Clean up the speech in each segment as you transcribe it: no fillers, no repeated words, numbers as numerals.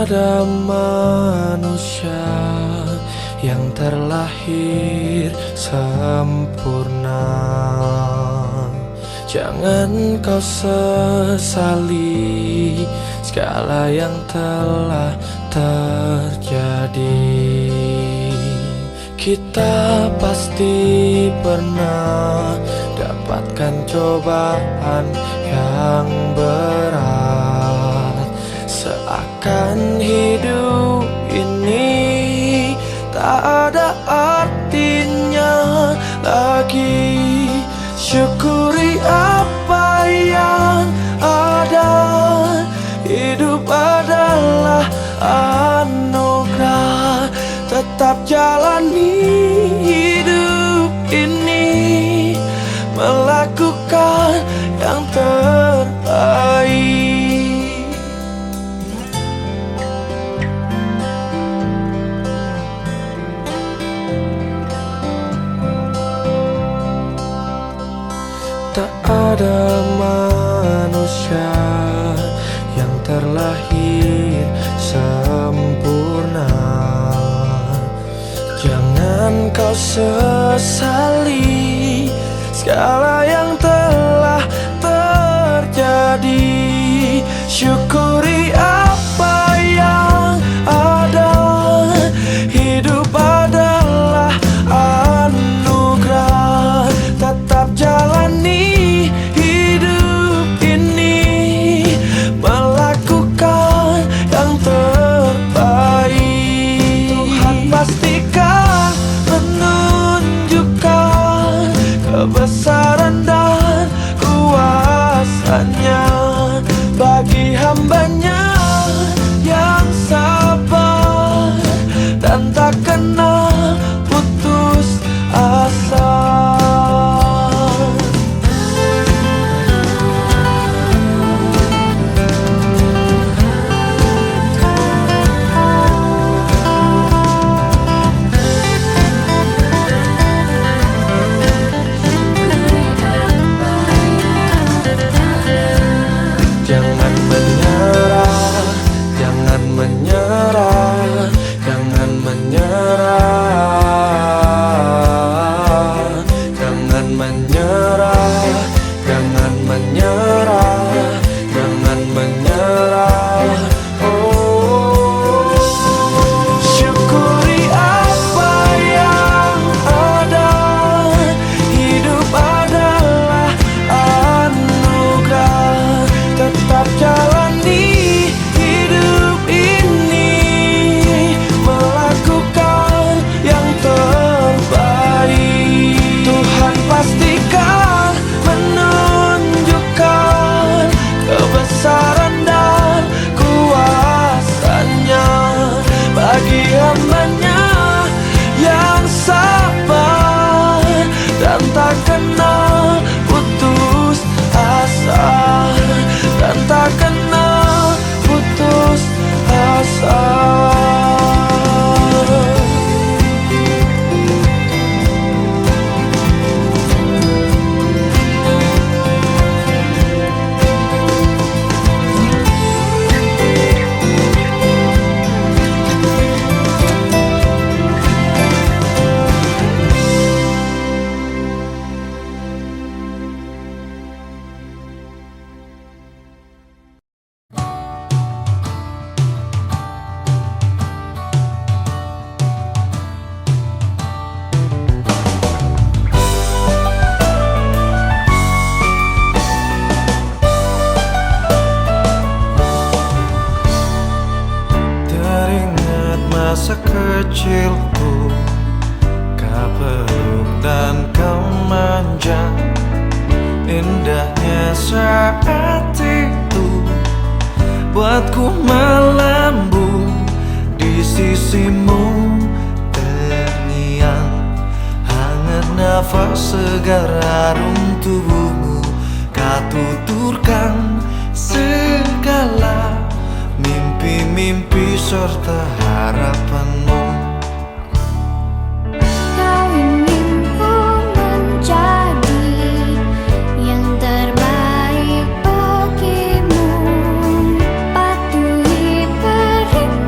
ada manusia yang terlahir sempurna. Jangan kau sesali segala yang telah terjadi. Kita pasti pernah dapatkan cobaan yang berat. Seakan hidup ini tak ada artinya lagi. Syukuri apa yang ada. Hidup adalah anugerah. Tetap jalani hidup ini, melakukan yang terbaik. Tak ada manusia yang terlahir sempurna. Jangan kau sesali segala yang telah terjadi. Syukuri apa yang ada. Hidup adalah anugerah. Tetap jalani hidup ini, melakukan yang terbaik. Tuhan pastikan menunjukkan kebesaran dan kuasanya bagi hambanya yang sabar dan tak kenal putus asa. Jangan menyerah, jangan menyerah, jangan menyerah, jangan menyerah, jangan menyerah, jangan menyerah. Oh, syukuri apa yang ada. Hidup adalah anugerah. Tetap jalani hidup ini, melakukan yang terbaik. Tuhan pastikan menunjukkan kebesaran dan kuasanya bagi hambanya yang sabar dan tak kenal putus asa, dan tak kenal putus asa. Masa kecilku, kau peluk dan kau manja. Indahnya saat itu buatku melambung di sisimu. Terngiang hangat nafas segar harum tubuhmu. Kau tuturkan segala mimpi-mimpi serta harapanmu. Kau ingin ku menjadi yang terbaik bagimu. Patuhi perintah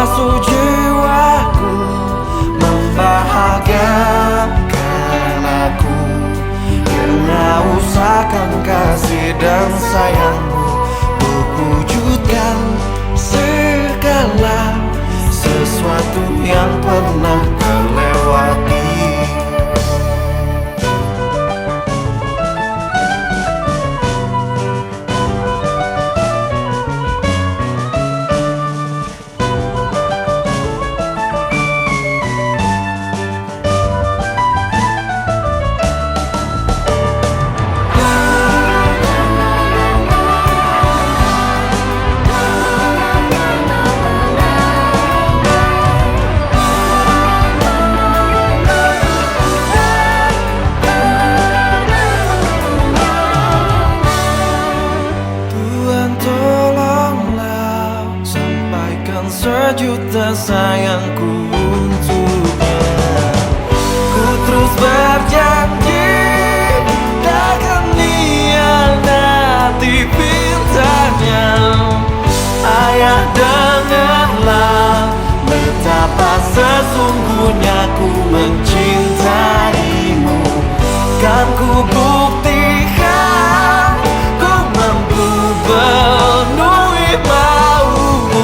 membasuh jiwaku, membahagiakan aku. Kena usahakan kasih dan sayangmu untuk wujudkan segala sesuatu yang pernah terlewati. Sejuta sayangku untuknya. Ku terus berjanji takkan hianati pintanya. Ayah, dengarlah betapa sesungguhnya ku mencintaimu. Kan ku buktikan ku mampu penuhi maumu.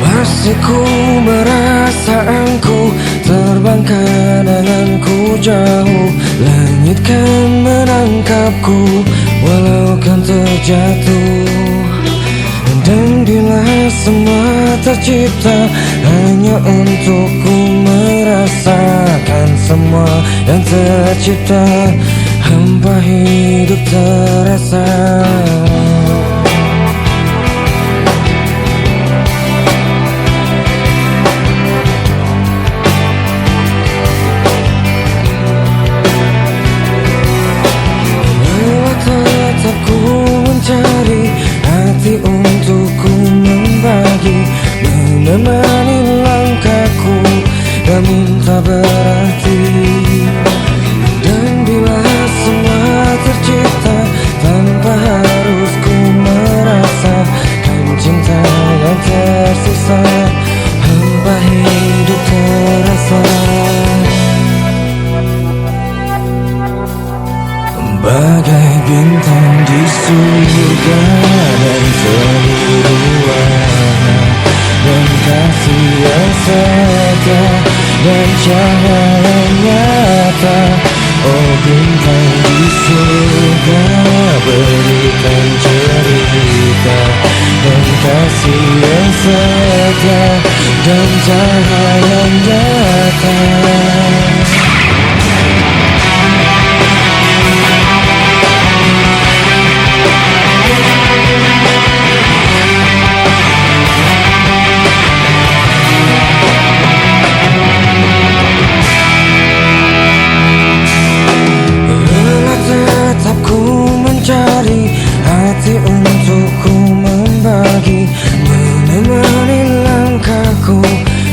Masih ku merasa engkau terbang kenanganku jauh. Langit kan menangkapku walau kan terjatuh. Dan bila semua tercipta hanya untukku merasakan semua yang tercipta, hampa hidup terasa. Mencari hati untukku membagi, menemani langkahku, namun tak berarti. Dan bila semua tercipta tanpa harus ku merasakan cinta yang tersisa, hampa hidup terasa. Bagai bintang di surga dan seluruh warna, dan kasih yang setia dan cahaya nyata. Oh bintang di surga, berikan cerita dan kasih yang setia dan cahaya nyata. Mencari hati untukku membagi, menemani langkahku,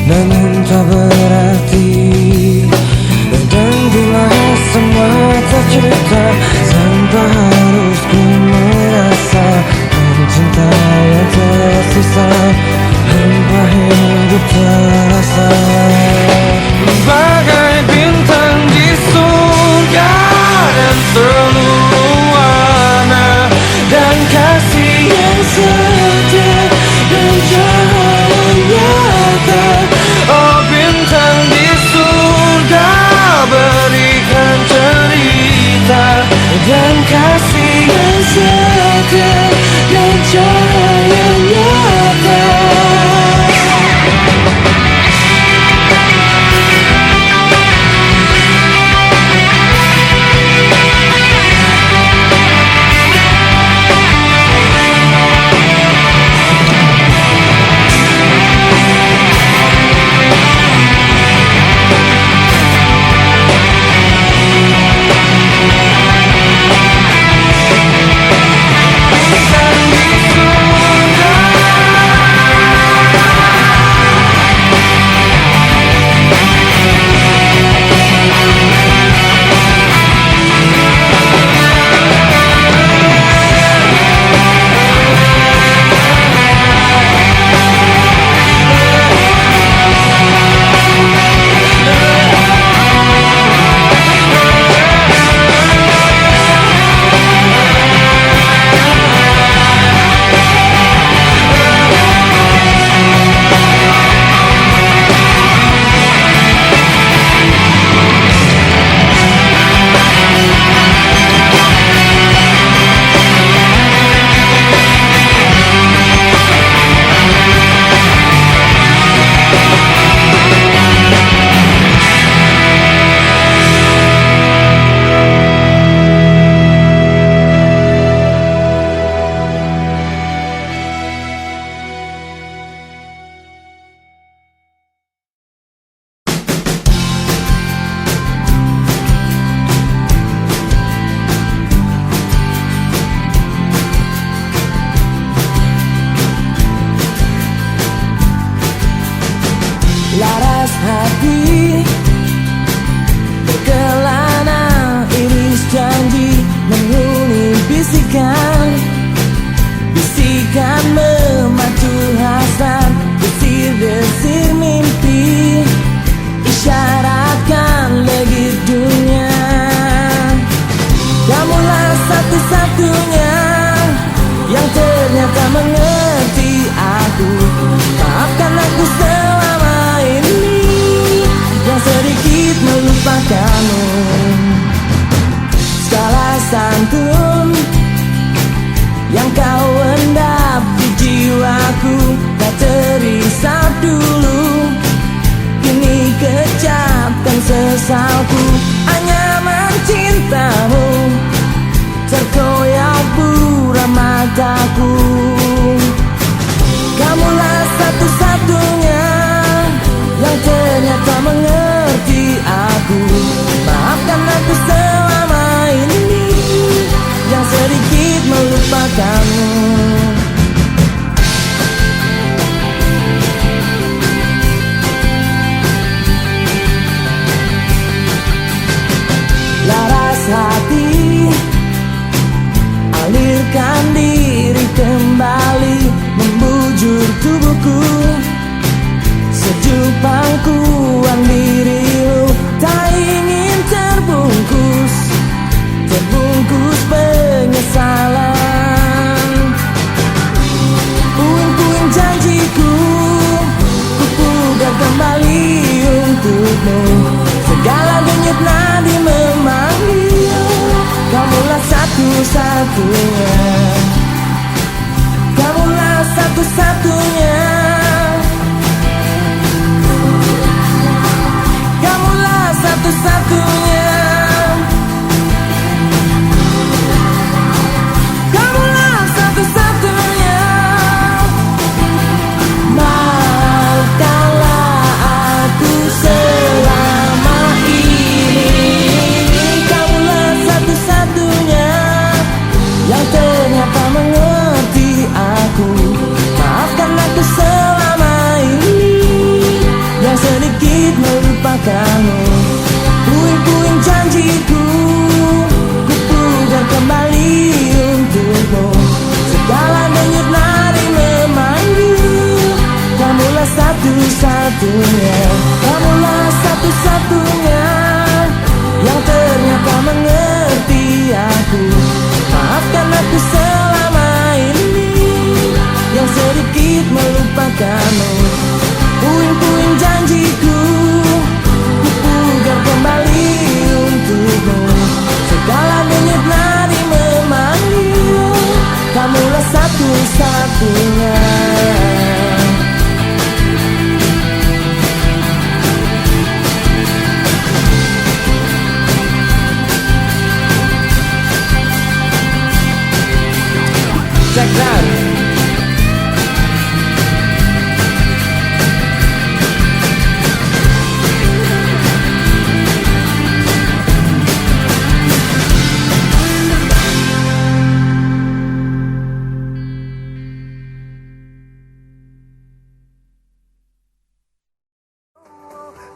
namun tak berarti. Dan bila semua tercipta tanpa harus ku merasakan cinta yang tersisa, hampa hidup terasa. Bagai bintang di surga dan seluruh dan kasih yang setia dan cahaya nyata. Oh bintang di surga, berikan cerita dan kasih yang setia dan cahaya nyata. Laras hati bisikan, bisikan memacu hasrat, desir-desir mimpi, isyaratkan legit dunia. Kamulah satu-satunya yang ternyata mengerti aku. Maafkan aku selama ini yang sedikit melupakanmu. Segala santun yang kau endap di jiwaku tak terisap dulu, kini kecapkan sesalku. Anyaman cintamu terkoyak buram mataku. Kamulah satu-satunya yang ternyata mengerti aku. Maafkan aku selama ini yang sedikit melupakanmu. Laras hati, alirkan diri kembali, membujur tubuhku, sejuk pangkuan dirimu. Tak ingin terbungkus, terbungkus penyesalan. Puing-puing janjiku, ku pugar kembali untukmu. Segala denyut nadi memanggil, kamulah satu-satunya. Kamulah satu-satunya. Kamulah satu-satunya. Kamulah satu-satunya. Maafkanlah aku selama ini. Kamulah satu-satunya yang ternyata mengerti aku. Maafkan aku selama ini yang sedikit melupakanmu. Puing-puing janjiku, ku pugar kembali untukmu. Segala denyut nadi memanggil, kamulah satu-satunya. Kamulah satu-satunya yang ternyata mengerti aku. Maafkan aku selama ini yang sedikit melupakanmu. Puing-puing janjiku, ku pugar kembali untukmu. Segala denyut nadi memanggil, kamulah satu-satunya. Check that.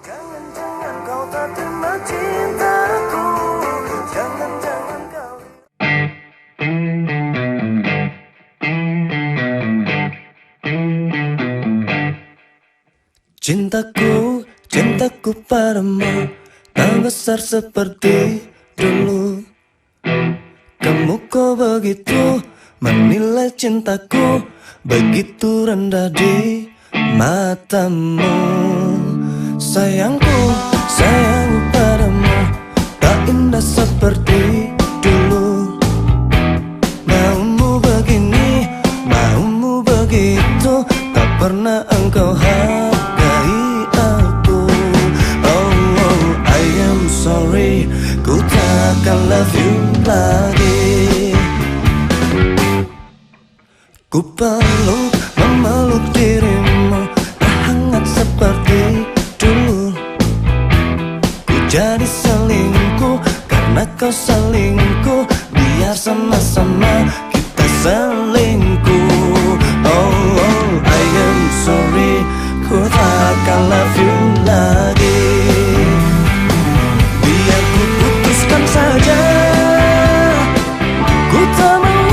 Jangan-jangan kau tak terima cintaku. Jangan-jangan kau Cintaku, cintaku padamu tak besar seperti dulu. Kamu kok begitu menilai cintaku, begitu rendah di matamu. Sayangku, sayangku padamu tak indah seperti dulu. Maumu begini, maumu begitu, tak pernah engkau hargai aku. Oh, oh, I am sorry, ku takkan love you lagi. Ku peluk, memeluk dirimu, tak hangat seperti dulu. Ku jadi selingkuh karena kau selingkuh, biar sama-sama kita selingkuh. Oh, oh, I am sorry, ku takkan love you lagi. Biar ku putuskan saja, ku tak mau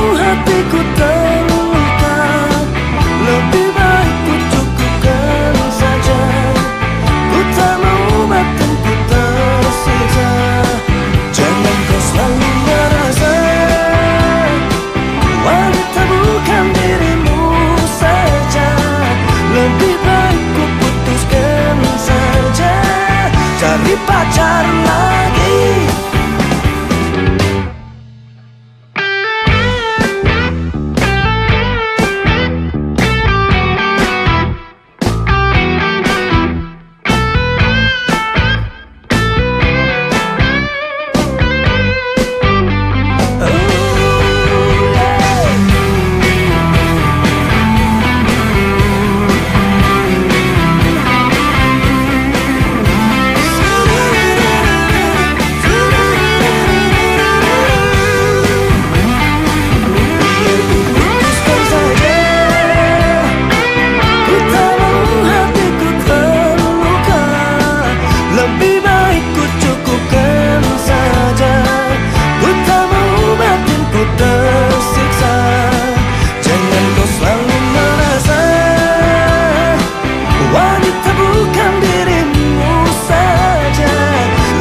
Wanita bukan dirimu saja,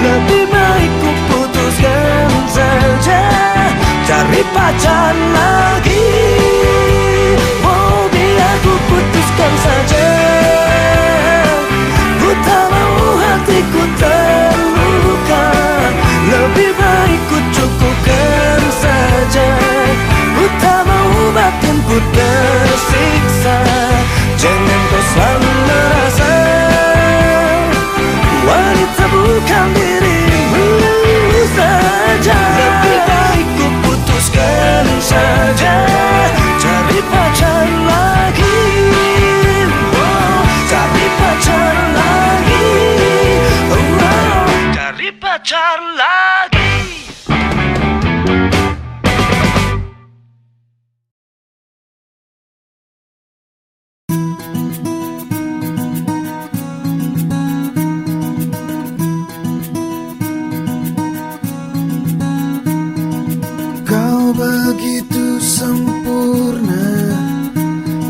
lebih baik ku putuskan saja, cari pacar lagi. Oh, biar ku putuskan saja. Ku tak mau hatiku terluka, lebih baik ku cukupkan saja. Ku tak mau batinku tersiksa. Jangan kau selalu merasa wanita bukan dirimu saja. Lebih baik ku putuskan saja, cari pacar lagi. Oh, cari pacar lagi. Oh, cari pacar lagi. Kau begitu sempurna,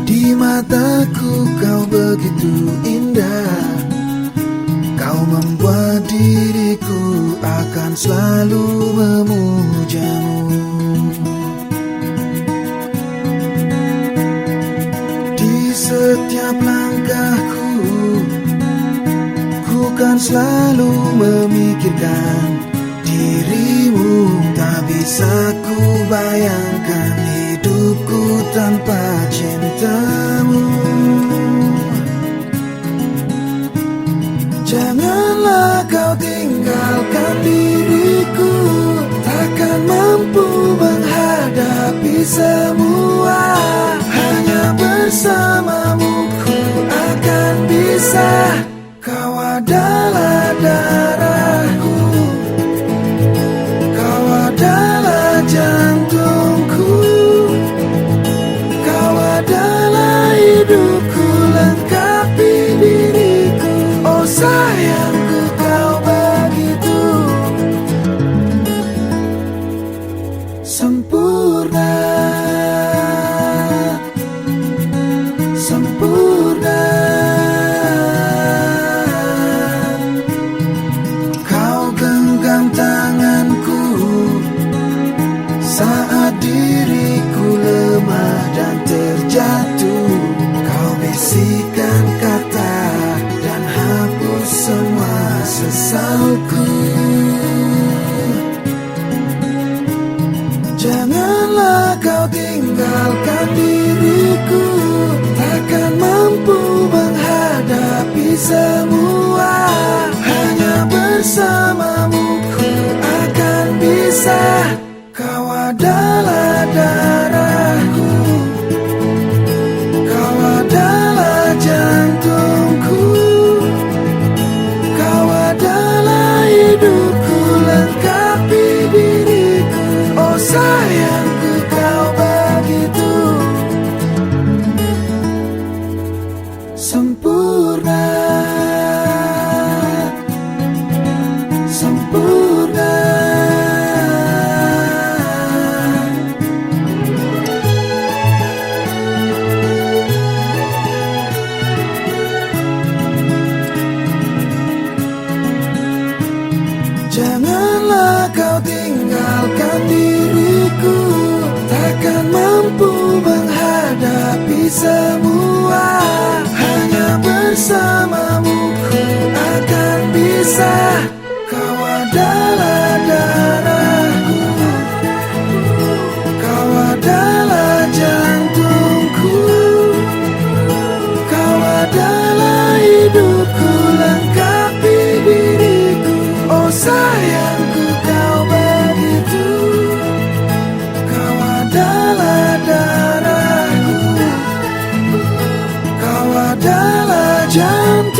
di mataku kau begitu indah. Kau membuat diriku akan selalu memujamu. Di setiap langkahku, ku kan selalu memikirkan dirimu. Tak bisa ku bayangkan hidupku tanpa cintamu. Janganlah kau tinggalkan diriku, takkan mampu menghadapi semua. Hanya bersamamu ku akan bisa. Kau adalah darahku, kau adalah jantungku, kau adalah hidupku, lengkapi diriku. Oh sayangku, kau begitu sempurna, sempurna. Kau genggam tanganku saat diriku lemah dan terjatuh. Kau bisikan kata dan hapus semua sesalku. Janganlah kau tinggalkan diriku, takkan mampu menghadapi semua. Hanya bersamamu ku akan bisa. Kau adalah darahku, kau adalah jantungku, kau adalah hidupku, lengkapi diriku. Oh sayangku, kau begitu sempurna, sempurna. Janganlah kau tinggalkan diriku, takkan mampu menghadapi semua. Hanya bersamamu ku akan bisa. Kau adalah darahku, kau adalah jantungku, kau adalah hidupku, lengkapi diriku. Oh sayangku, kau begitu. Kau adalah darahku, kau adalah jantung.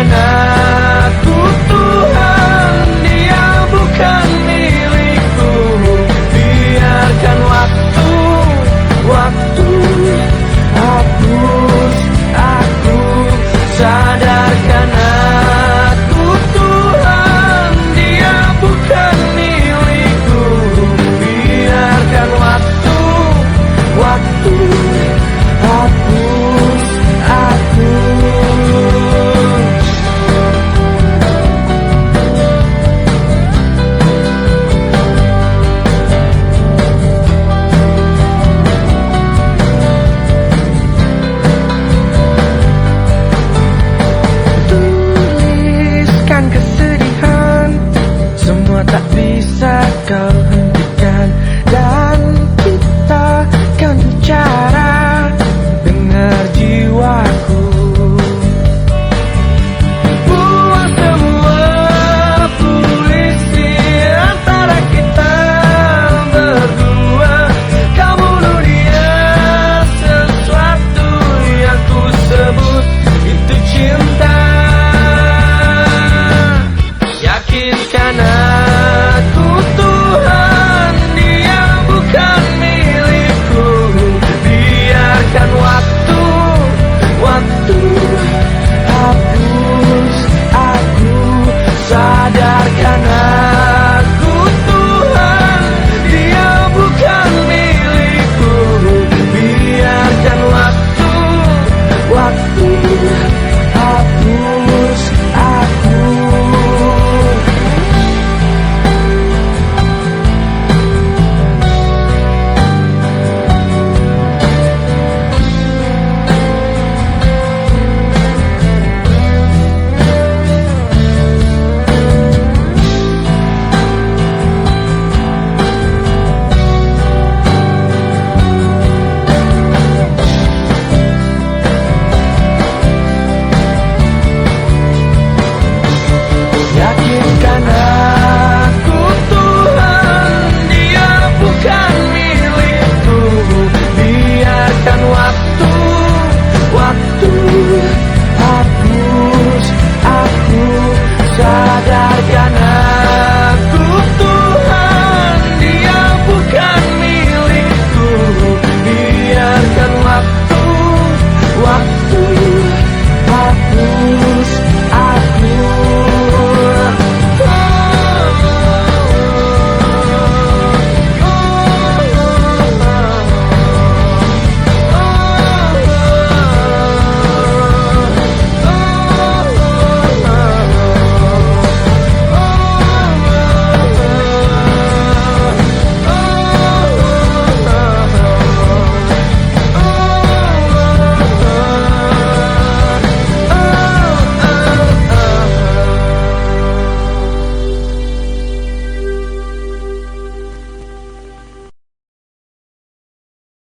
sana.